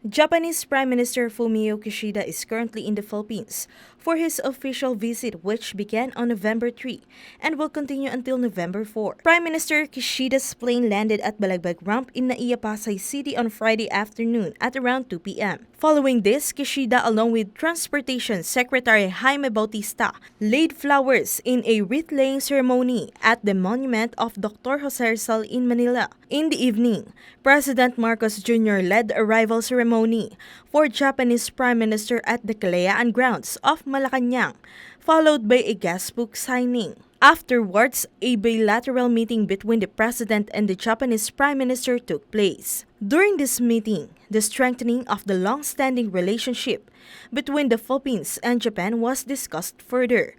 Japanese Prime Minister Fumio Kishida is currently in the Philippines for his official visit, which began on November 3 and will continue until November 4. Prime Minister Kishida's plane landed at Balagbag Ramp in Naiya, Pasay City on Friday afternoon at around 2 p.m. Following this, Kishida, along with Transportation Secretary Jaime Bautista, laid flowers in a wreath-laying ceremony at the monument of Dr. Jose Rizal in Manila. In the evening, President Marcos Jr. led the arrival ceremony for Japanese Prime Minister at the Kalayaan grounds of Malacañang, followed by a guestbook signing. Afterwards, a bilateral meeting between the President and the Japanese Prime Minister took place. During this meeting, the strengthening of the long-standing relationship between the Philippines and Japan was discussed further.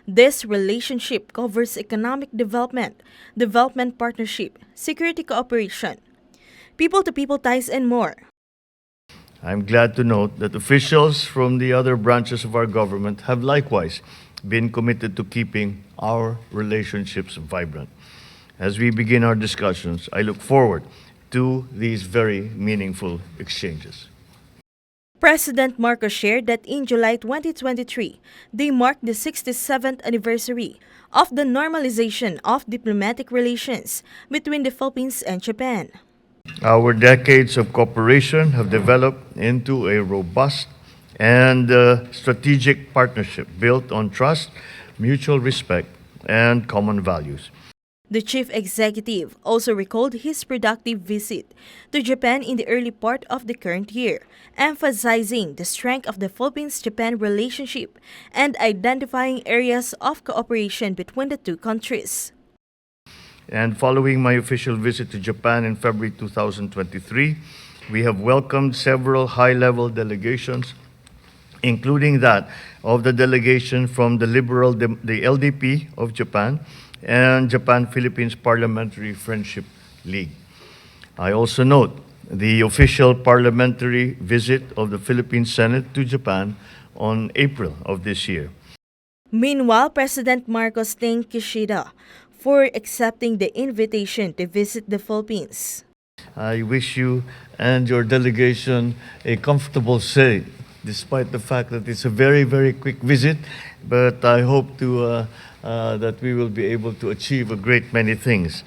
This relationship covers economic development, development partnership, security cooperation, people-to-people ties, and more. I'm glad to note that officials from the other branches of our government have likewise been committed to keeping our relationships vibrant. As we begin our discussions, I look forward to these very meaningful exchanges. President Marcos shared that in July 2023, they marked the 67th anniversary of the normalization of diplomatic relations between the Philippines and Japan. Our decades of cooperation have developed into a robust and strategic partnership built on trust, mutual respect, and common values. The chief executive also recalled his productive visit to Japan in the early part of the current year, emphasizing the strength of the Philippines-Japan relationship and identifying areas of cooperation between the two countries. And following my official visit to Japan in February 2023, we have welcomed several high-level delegations, including that of the delegation from the LDP of Japan and Japan-Philippines Parliamentary Friendship League. I also note the official parliamentary visit of the Philippine Senate to Japan on April of this year. Meanwhile, President Marcos thanked Kishida for accepting the invitation to visit the Philippines. I wish you and your delegation a comfortable stay, despite the fact that it's a very, very quick visit, but I hope that we will be able to achieve a great many things.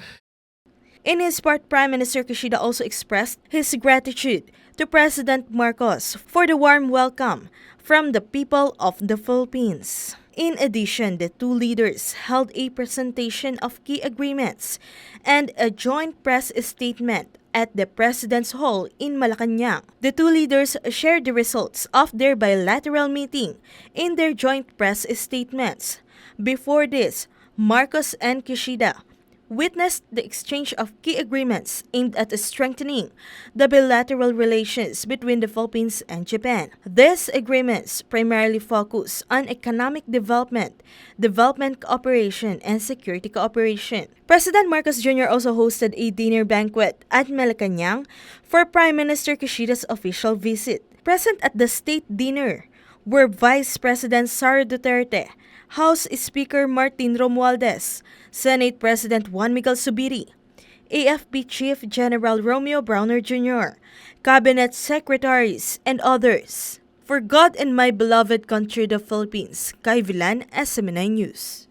In his part, Prime Minister Kishida also expressed his gratitude to President Marcos for the warm welcome from the people of the Philippines. In addition, the two leaders held a presentation of key agreements and a joint press statement at the President's Hall in Malacañang. The two leaders shared the results of their bilateral meeting in their joint press statements. Before this, Marcos and Kishida witnessed the exchange of key agreements aimed at strengthening the bilateral relations between the Philippines and Japan. These agreements primarily focus on economic development, development cooperation, and security cooperation. President Marcos Jr. also hosted a dinner banquet at Malacañang for Prime Minister Kishida's official visit. Present at the state dinner were Vice President Sara Duterte, House Speaker Martin Romualdez, Senate President Juan Miguel Zubiri, AFP Chief General Romeo Browner Jr., Cabinet Secretaries, and others. For God and my beloved country, the Philippines, Kai Villan, SMNI News.